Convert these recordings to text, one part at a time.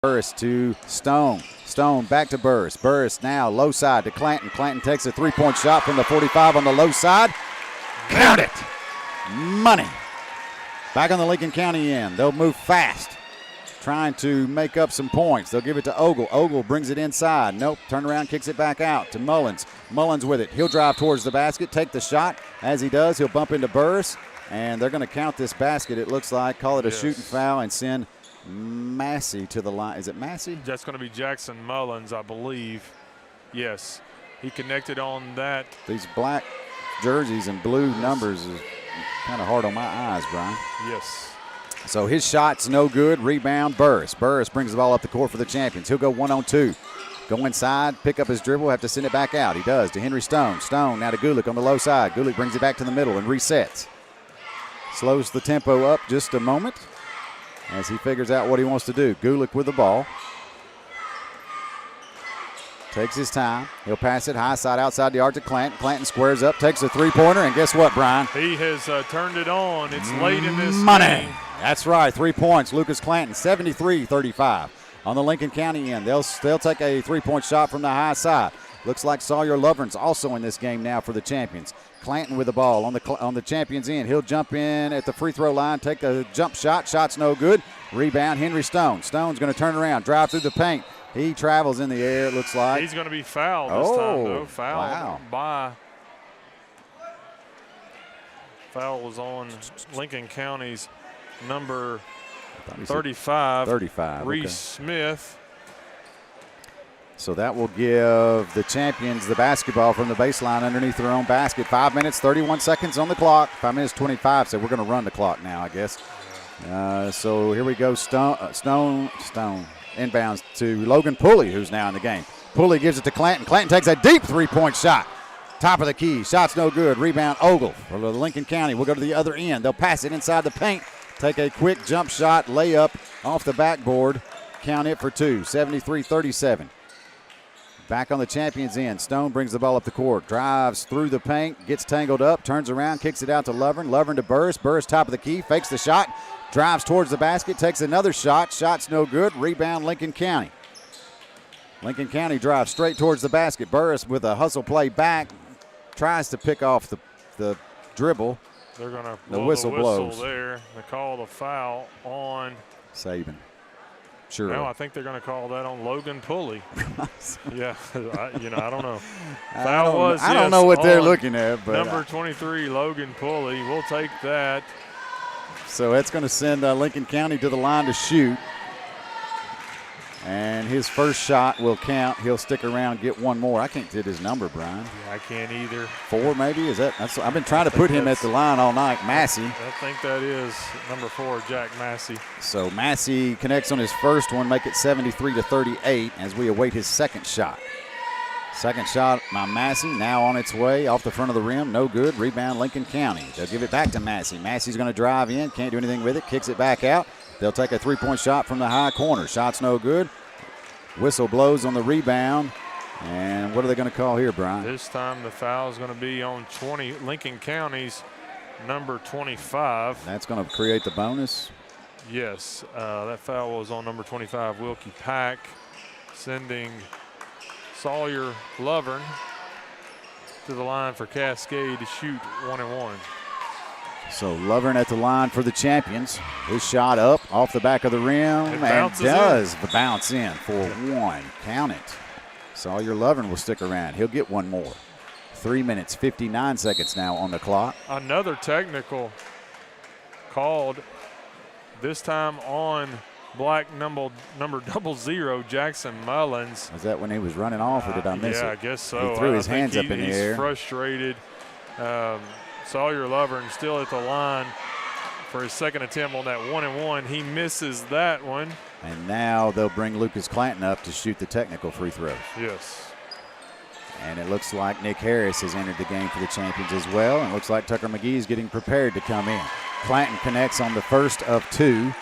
Burris to Stone. Stone back to Burris. Burris now low side to Clanton. Clanton takes a three-point shot from the 45 on the low side. Count it. Money. Back on the Lincoln County end. They'll move fast, trying to make up some points. They'll give it to Ogle. Ogle brings it inside. Nope. Turn around, kicks it back out to Mullins. Mullins with it. He'll drive towards the basket, take the shot. As he does, he'll bump into Burris, and they're going to count this basket, it looks like, call it a shooting foul, and send Massey to the line. Is it Massey? That's going to be Jackson Mullins, I believe. Yes. He connected on that. These black jerseys and blue numbers is kind of hard on my eyes, Brian. Yes. So his shot's no good. Rebound, Burris. Burris brings the ball up the court for the Champions. He'll go 1-on-2. Go inside, pick up his dribble, have to send it back out. He does to Henry Stone. Stone now to Gulick on the low side. Gulick brings it back to the middle and resets. Slows the tempo up just a moment as he figures out what he wants to do. Gulick with the ball. Takes his time. He'll pass it high side outside the arc to Clanton. Clanton squares up, takes a three-pointer, and guess what, Brian? He has turned it on. It's late in this Money. game. That's right, 3 points. Lucas Clanton, 73-35. On the Lincoln County end, they'll take a three-point shot from the high side. Looks like Sawyer Lovern's also in this game now for the Champions. Clanton with the ball on the Champions end. He'll jump in at the free throw line, take a jump shot. Shot's no good. Rebound, Henry Stone. Stone's going to turn around, drive through the paint. He travels in the air, it looks like. He's going to be fouled this time, though. Foul Foul was on Lincoln County's number 35. 35. Reese okay. Smith. So that will give the Champions the basketball from the baseline underneath their own basket. 5 minutes, 31 seconds on the clock. 5 minutes, 25. So we're going to run the clock now, I guess. So here we go. Stone. Inbounds to Logan Pulley, who's now in the game. Pulley gives it to Clanton. Clanton takes a deep three-point shot. Top of the key. Shot's no good. Rebound, Ogle for the Lincoln County. We'll go to the other end. They'll pass it inside the paint. Take a quick jump shot, layup off the backboard. Count it for two. 73-37. Back on the Champions end. Stone brings the ball up the court. Drives through the paint. Gets tangled up. Turns around. Kicks it out to Lovern. Lovern to Burris. Burris top of the key. Fakes the shot. Drives towards the basket, takes another shot. Shot's no good. Rebound, Lincoln County. Lincoln County drives straight towards the basket. Burris with a hustle play back. Tries to pick off the dribble. They're going to blow the whistle whistle blows. There. They call the foul on Saban. Sure. No, I think they're going to call that on Logan Pulley. Yeah, I don't know. I don't know what they're looking at. But number 23, Logan Pulley. We'll take that. So that's going to send Lincoln County to the line to shoot. And his first shot will count. He'll stick around, get one more. I can't get his number, Brian. Yeah, I can't either. 4 maybe? I've been trying to put him at the line all night. Massey. I think that is number 4, Jack Massey. So Massey connects on his first one, make it 73-38 as we await his second shot. Second shot by Massey, now on its way off the front of the rim. No good. Rebound, Lincoln County. They'll give it back to Massey. Massey's going to drive in. Can't do anything with it. Kicks it back out. They'll take a three-point shot from the high corner. Shot's no good. Whistle blows on the rebound. And what are they going to call here, Brian? This time the foul is going to be on Lincoln County's number 25. That's going to create the bonus. Yes, that foul was on number 25, Wilkie Pack, sending Sawyer Lovern to the line for Cascade to shoot 1-and-1. So Lovern at the line for the Champions. His shot up off the back of the rim and does bounce in for one. Count it. Sawyer Lovern will stick around. He'll get one more. 3 minutes, 59 seconds now on the clock. Another technical called, this time on black number 00, Jackson Mullins. Was that when he was running off, or did I miss it? Yeah, I guess so. He threw his hands up in the air. He's frustrated. Sawyer Lovern still at the line for his second attempt on that 1-and-1. He misses that one. And now they'll bring Lucas Clanton up to shoot the technical free throws. Yes. And it looks like Nick Harris has entered the game for the Champions as well. And it looks like Tucker McGee is getting prepared to come in. Clanton connects on the first of 2.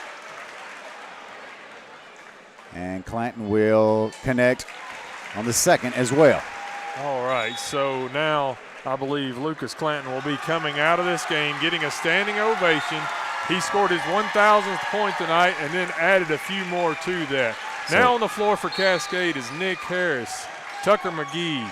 And Clanton will connect on the second as well. All right, so now I believe Lucas Clanton will be coming out of this game, getting a standing ovation. He scored his 1,000th point tonight and then added a few more to that. Now on the floor for Cascade is Nick Harris, Tucker McGee,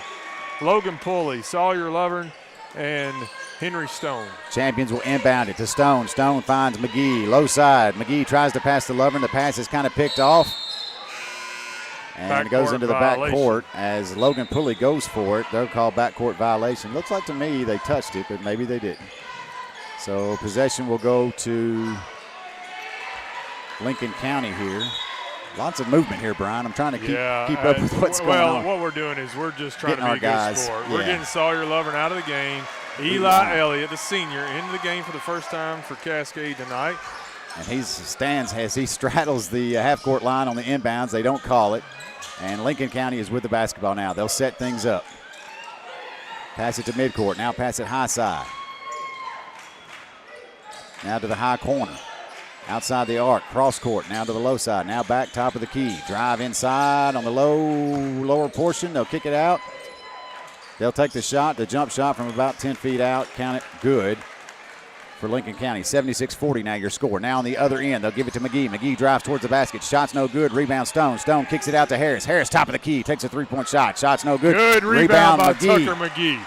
Logan Pulley, Sawyer Lovern, and Henry Stone. Champions will inbound it to Stone. Stone finds McGee, low side. McGee tries to pass to Lovern. The pass is kind of picked off. And it goes into the backcourt as Logan Pulley goes for it. They'll call backcourt violation. Looks like to me they touched it, but maybe they didn't. So possession will go to Lincoln County here. Lots of movement here, Brian. I'm trying to keep up with what's going on. Well, what we're doing is we're just trying to be a good sport. Yeah. We're getting Sawyer Lovern out of the game. Eli Elliott, the senior, into the game for the first time for Cascade tonight. And he stands as he straddles the half-court line on the inbounds. They don't call it. And Lincoln County is with the basketball now. They'll set things up. Pass it to midcourt. Now pass it high side. Now to the high corner. Outside the arc. Cross court. Now to the low side. Now back top of the key. Drive inside on the lower portion. They'll kick it out. They'll take the shot, the jump shot from about 10 feet out. Count it good for Lincoln County. 76-40 now your score. Now on the other end, they'll give it to McGee. McGee drives towards the basket. Shot's no good. Rebound Stone. Stone kicks it out to Harris. Harris top of the key. Takes a three-point shot. Shot's no good. Good rebound by McGee. Tucker McGee.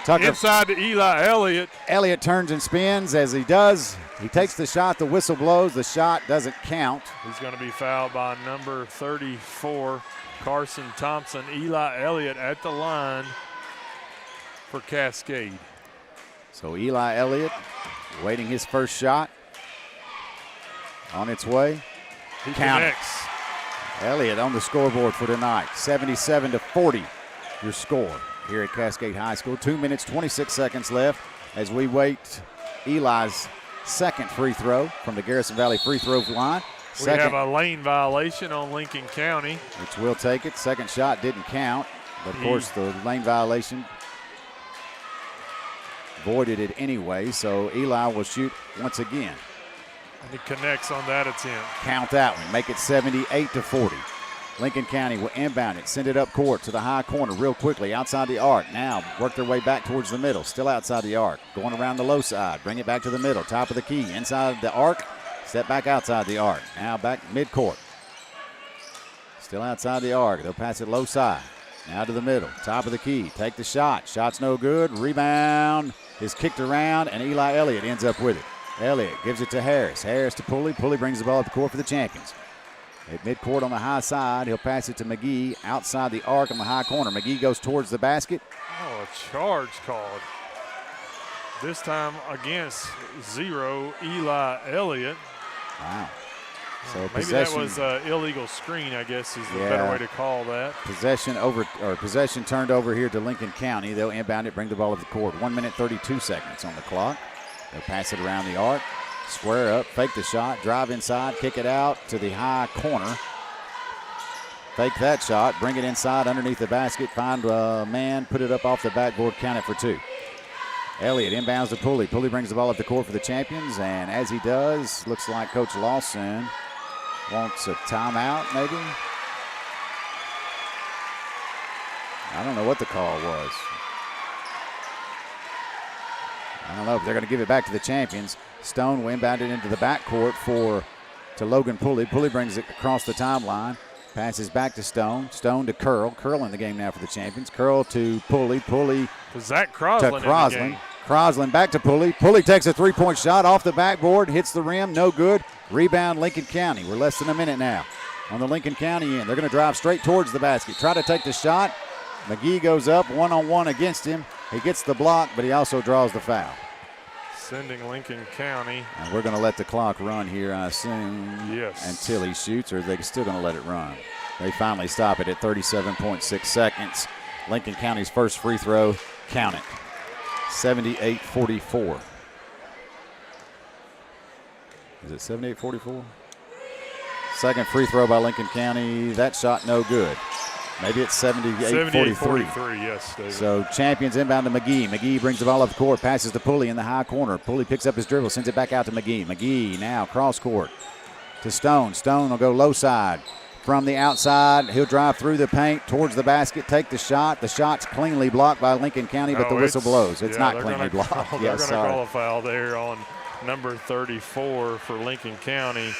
Tucker. Inside to Eli Elliott. Elliott turns and spins. As he does, he takes the shot. The whistle blows. The shot doesn't count. He's going to be fouled by number 34, Carson Thompson. Eli Elliott at the line for Cascade. So Eli Elliott waiting his first shot. On its way. He connects. Elliott on the scoreboard for tonight. 77-40 your score here at Cascade High School. 2 minutes, 26 seconds left as we wait Eli's second free throw from the Garrison Valley free throw line. We have a lane violation on Lincoln County. Which will take it. Second shot didn't count. But of course, the lane violation voided it anyway, so Eli will shoot once again. And he connects on that attempt. Count that one. Make it 78-40. Lincoln County will inbound it, send it up court to the high corner real quickly outside the arc. Now work their way back towards the middle, still outside the arc. Going around the low side, bring it back to the middle, top of the key, inside the arc, step back outside the arc. Now back midcourt. Still outside the arc. They'll pass it low side. Now to the middle, top of the key. Take the shot. Shot's no good. Rebound is kicked around, and Eli Elliott ends up with it. Elliott gives it to Harris. Harris to Pulley. Pulley brings the ball up the court for the Champions. At midcourt on the high side, he'll pass it to McGee outside the arc on the high corner. McGee goes towards the basket. Oh, a charge called. This time against Eli Elliott. Wow. So maybe that was an illegal screen, I guess is the better way to call that. Possession turned over here to Lincoln County. They'll inbound it, bring the ball up the court. 1 minute, 32 seconds on the clock. They'll pass it around the arc, square up, fake the shot, drive inside, kick it out to the high corner. Fake that shot, bring it inside underneath the basket, find a man, put it up off the backboard, count it for two. Elliott inbounds to Pulley. Pulley brings the ball up the court for the Champions, and as he does, looks like Coach Lawson wants a timeout, maybe? I don't know what the call was. I don't know, but they're going to give it back to the Champions. Stone will inbound it into the backcourt to Logan Pulley. Pulley brings it across the timeline. Passes back to Stone. Stone to Curl. Curl in the game now for the Champions. Curl to Pulley. Pulley to Zach Croslin. To Croslin. Croslin back to Pulley. Pulley takes a three-point shot off the backboard. Hits the rim. No good. Rebound Lincoln County. We're less than a minute now on the Lincoln County end. They're going to drive straight towards the basket. Try to take the shot. McGee goes up one-on-one against him. He gets the block, but he also draws the foul. Sending Lincoln County. And we're going to let the clock run here, I assume. Yes. Until he shoots, or they're still going to let it run. They finally stop it at 37.6 seconds. Lincoln County's first free throw, count it. 78-44. Is it 78-44? Second free throw by Lincoln County. That shot no good. Maybe it's 78-43. 78-43, yes, David. So Champions inbound to McGee. McGee brings the ball up the court, passes to Pulley in the high corner. Pulley picks up his dribble, sends it back out to McGee. McGee now cross court to Stone. Stone will go low side. From the outside, he'll drive through the paint towards the basket, take the shot. The shot's cleanly blocked by Lincoln County, but the whistle blows. It's not cleanly blocked. They're going to call a foul there on number 34 for Lincoln County.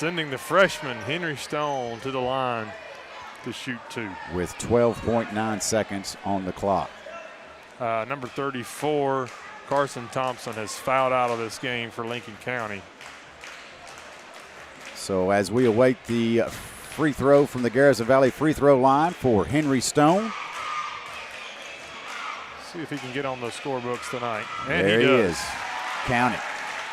sending the freshman Henry Stone to the line to shoot 2. With 12.9 seconds on the clock. Number 34, Carson Thompson, has fouled out of this game for Lincoln County. So as we await the free throw from the Garrison Valley free throw line for Henry Stone. See if he can get on the scorebooks tonight. And there he does. is. Count it.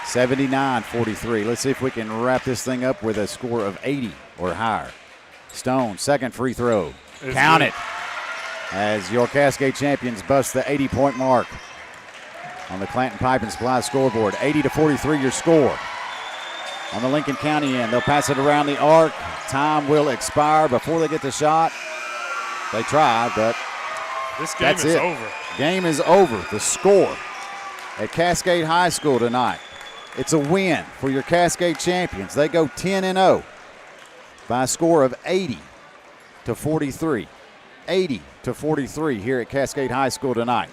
79-43. Let's see if we can wrap this thing up with a score of 80 or higher. Stone, second free throw. Count it. As your Cascade champions bust the 80-point mark on the Clanton Pipe and Supply scoreboard. 80-43 your score. On the Lincoln County end, they'll pass it around the arc. Time will expire before they get the shot. They try, but this game is over. Game is over. The score at Cascade High School tonight. It's a win for your Cascade champions. They go 10-0 by a score of 80-43. 80-43 here at Cascade High School tonight.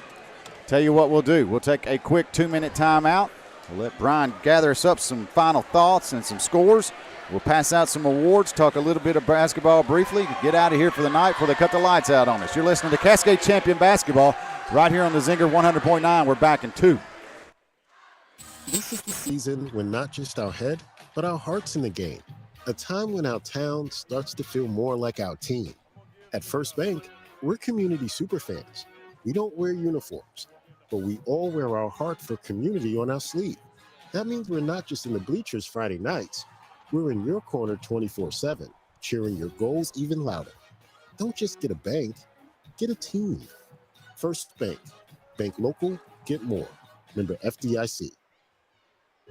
Tell you what we'll do. We'll take a quick 2-minute timeout. We'll let Brian gather us up some final thoughts and some scores. We'll pass out some awards, talk a little bit of basketball briefly, get out of here for the night before they cut the lights out on us. You're listening to Cascade Champion Basketball right here on the Zinger 100.9. We're back in 2. This is the season when not just our head, but our heart's in the game. A time when our town starts to feel more like our team. At First Bank, we're community superfans. We don't wear uniforms, but we all wear our heart for community on our sleeve. That means we're not just in the bleachers Friday nights. We're in your corner 24/7, cheering your goals even louder. Don't just get a bank, get a team. First Bank. Bank local, get more. Member FDIC.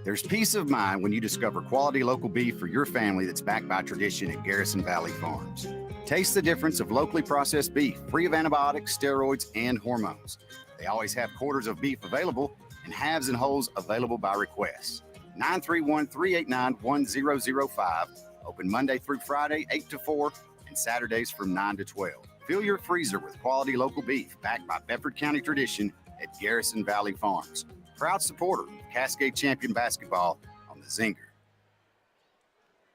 There's peace of mind when you discover quality local beef for your family that's backed by tradition at Garrison Valley Farms. Taste the difference of locally processed beef, free of antibiotics, steroids, and hormones. They always have quarters of beef available and halves and wholes available by request. 931-389-1005. Open Monday through Friday, 8 to 4, and Saturdays from 9 to 12. Fill your freezer with quality local beef backed by Bedford County tradition at Garrison Valley Farms. Proud supporter of Cascade Champion Basketball on the Zinger.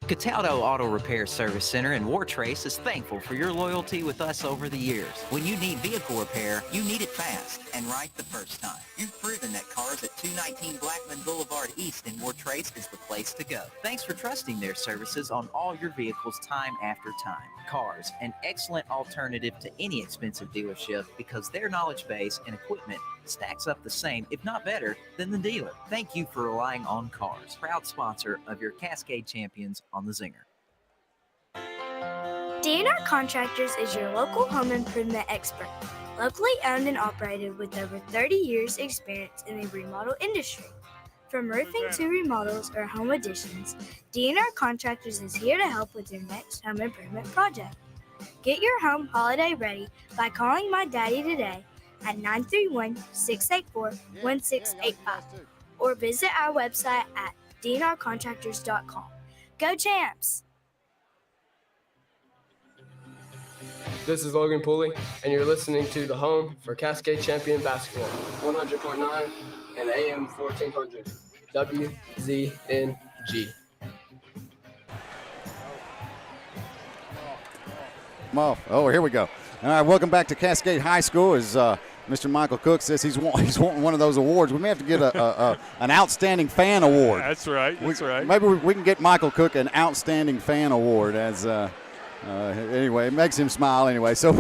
Cataldo Auto Repair Service Center in Wartrace is thankful for your loyalty with us over the years. When you need vehicle repair, you need it fast and right the first time. You've proven that cars at 219 Blackman Boulevard East in Wartrace is the place to go. Thanks for trusting their services on all your vehicles time after time. Cars, an excellent alternative to any expensive dealership because their knowledge base and equipment stacks up the same, if not better, than the dealer. Thank you for relying on Cars, proud sponsor of your Cascade Champions on the Zinger. DNR Contractors is your local home improvement expert, locally owned and operated with over 30 years experience in the remodel industry. From roofing to remodels or home additions, DNR Contractors is here to help with your next home improvement project. Get your home holiday ready by calling my daddy today at 931-684-1685 or visit our website at dnrcontractors.com. Go Champs! This is Logan Pooley, and you're listening to the home for Cascade Champion Basketball, 100.9 and AM 1400, WZNG. Oh, here we go. All right, welcome back to Cascade High School. As Mr. Michael Cook says, he's wanting one of those awards. We may have to get an outstanding fan award. That's right. Right. Maybe we can get Michael Cook an outstanding fan award. As anyway, it makes him smile anyway. So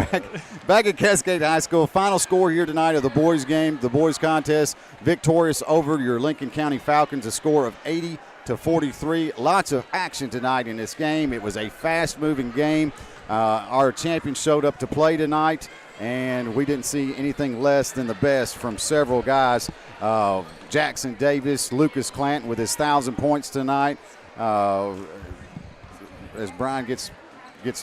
back at Cascade High School, final score here tonight of the boys game, the boys contest, victorious over your Lincoln County Falcons, a score of 80-43. Lots of action tonight in this game. It was a fast-moving game. Our champions showed up to play tonight, and we didn't see anything less than the best from several guys. Jackson Davis, Lucas Clanton with his 1,000 points tonight. As Brian gets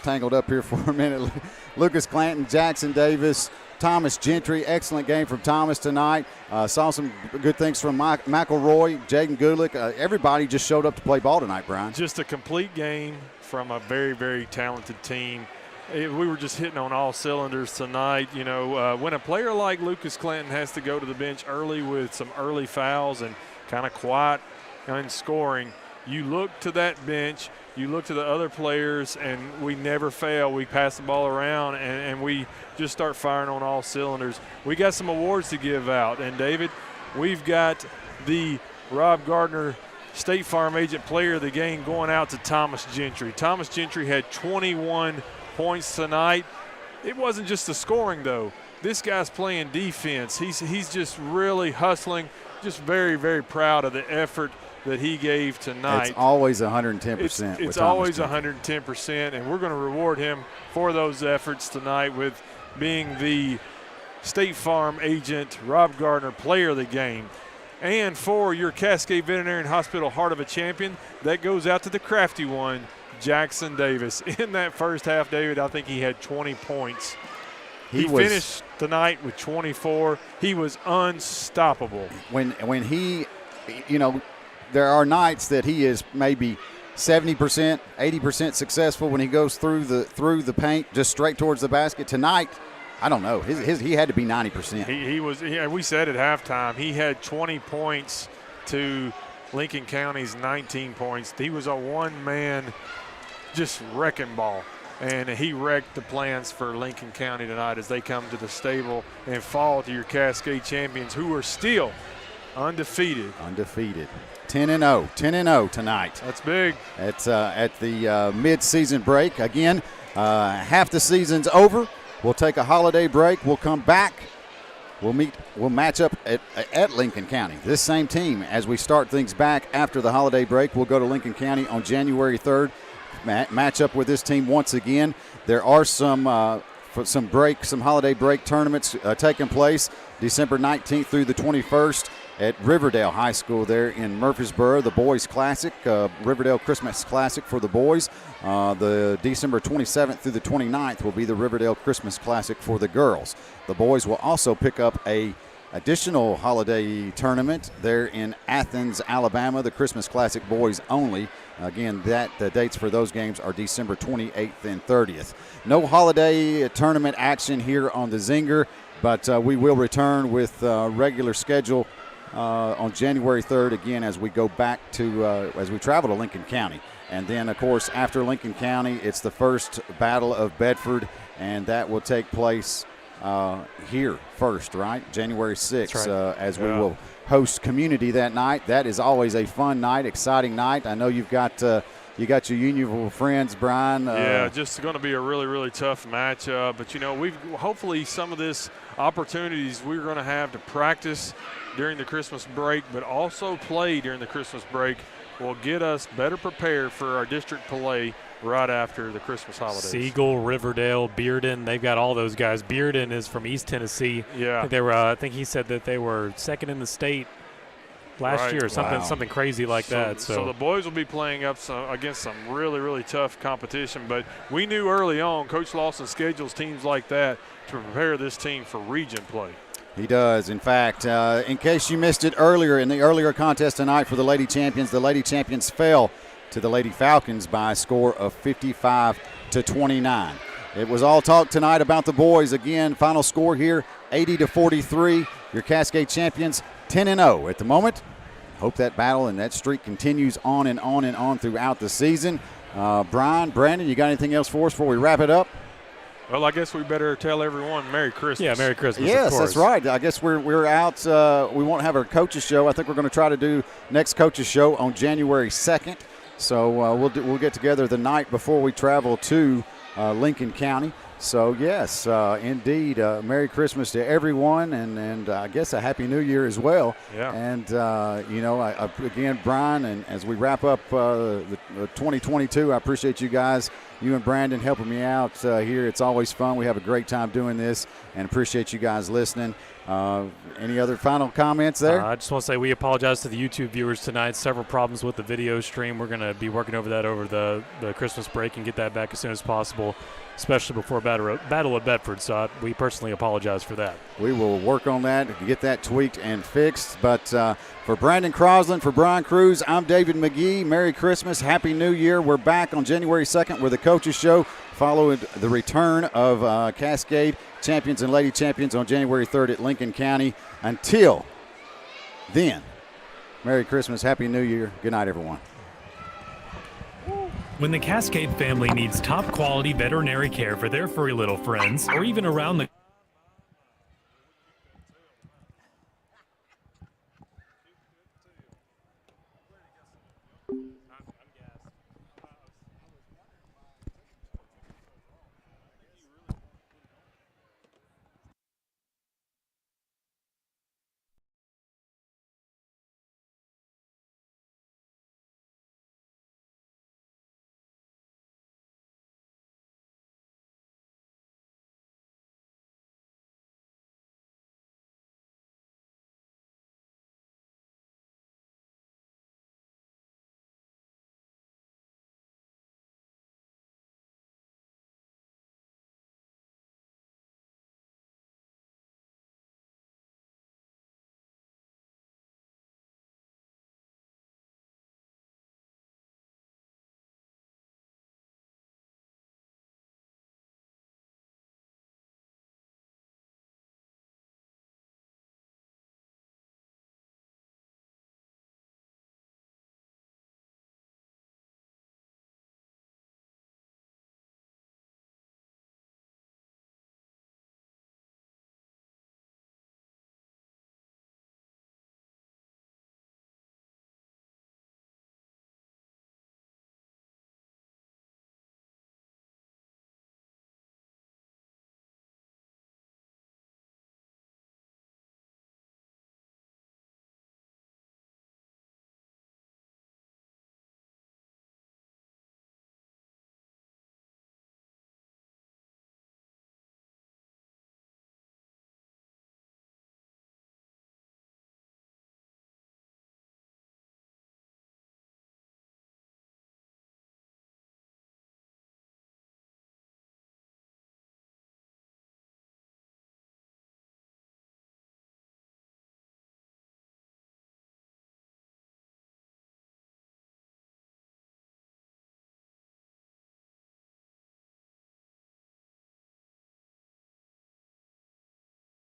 tangled up here for a minute, Lucas Clanton, Jackson Davis, Thomas Gentry, excellent game from Thomas tonight. Saw some good things from McElroy, Jaden Goodlick. Everybody just showed up to play ball tonight, Brian. Just a complete game from a very, very talented team. We were just hitting on all cylinders tonight. You know, when a player like Lucas Clinton has to go to the bench early with some early fouls and kind of quiet in scoring, You look to that bench, you look to the other players, and we never fail. We pass the ball around, and we just start firing on all cylinders. We got some awards to give out. And, David, we've got the Rob Gardner State Farm Agent Player of the Game going out to Thomas Gentry. Thomas Gentry had 21 points tonight. It wasn't just the scoring, though. This guy's playing defense. He's just really hustling. Just very, very proud of the effort that he gave tonight. It's always 110%. It's always 110%, and we're going to reward him for those efforts tonight with being the State Farm Agent Rob Gardner Player of the Game. And for your Cascade Veterinary and Hospital Heart of a Champion, that goes out to the crafty one, Jackson Davis. In that first half, David, I think he had 20 points. He finished tonight with 24. He was unstoppable. When he, there are nights that he is maybe 70%, 80% successful when he goes through the paint just straight towards the basket. Tonight, I don't know. He had to be 90%. He was. We said at halftime he had 20 points to Lincoln County's 19 points. He was a one-man just wrecking ball. And he wrecked the plans for Lincoln County tonight as they come to the stable and fall to your Cascade champions, who are still undefeated. 10-0. 10-0 tonight. That's big. It's at the mid-season break. Again, half the season's over. We'll take a holiday break. We'll come back. We'll match up at Lincoln County. This same team as we start things back after the holiday break. We'll go to Lincoln County on January 3rd. Match up with this team once again. There are some holiday break tournaments taking place December 19th through the 21st at Riverdale High School there in Murfreesboro. The Boys Classic, Riverdale Christmas Classic for the boys. The December 27th through the 29th will be the Riverdale Christmas Classic for the girls. The boys will also pick up a additional holiday tournament there in Athens, Alabama, the Christmas Classic boys only. Again, the dates for those games are December 28th and 30th. No holiday tournament action here on the Zinger, but we will return with regular schedule on January 3rd again as we go back to as we travel to Lincoln County. And then, of course, after Lincoln County, it's the first Battle of Bedford, and that will take place here first, right? January 6th, right. As we will host community that night. That is always a fun night, exciting night. I know you've got your Unionville friends, Brian. Just going to be a really, really tough matchup. But, we've hopefully some of this opportunities we're going to have to practice during the Christmas break, but also play during the Christmas break will get us better prepared for our district play right after the Christmas holidays. Siegel, Riverdale, Bearden, they've got all those guys. Bearden is from East Tennessee. Yeah. I think he said that they were second in the state last year or something crazy like that. So the boys will be playing against some really, really tough competition. But we knew early on Coach Lawson schedules teams like that to prepare this team for region play. He does. In fact, in case you missed it earlier, in the earlier contest tonight for the Lady Champions fell to the Lady Falcons by a score of 55-29. It was all talk tonight about the boys. Again, final score here, 80-43. Your Cascade champions, 10-0 at the moment. Hope that battle and that streak continues on and on and on throughout the season. Brian, Brandon, you got anything else for us before we wrap it up? Well, I guess we better tell everyone Merry Christmas. Yeah, Merry Christmas. Yes, of course. That's right. I guess we're out. We won't have our coaches show. I think we're going to try to do next coaches show on January 2nd. So we'll get together the night before we travel to Lincoln County. So yes, indeed, Merry Christmas to everyone, and I guess a Happy New Year as well. Yeah. And again, Brian, and as we wrap up the 2022, I appreciate you guys, you and Brandon, helping me out here. It's always fun. We have a great time doing this, and appreciate you guys listening. Any other final comments there? I just want to say we apologize to the YouTube viewers tonight. Several problems with the video stream. We're going to be working over that over the Christmas break and get that back as soon as possible, especially before Battle of Bedford. So we personally apologize for that. We will work on that and get that tweaked and fixed. But for Brandon Crosland, for Brian Cruz, I'm David McGee. Merry Christmas. Happy New Year. We're back on January 2nd with the Coaches Show, following the return of Cascade champions and Lady Champions on January 3rd at Lincoln County. Until then, Merry Christmas. Happy New Year. Good night, everyone. When the Cascade family needs top quality veterinary care for their furry little friends, or even around the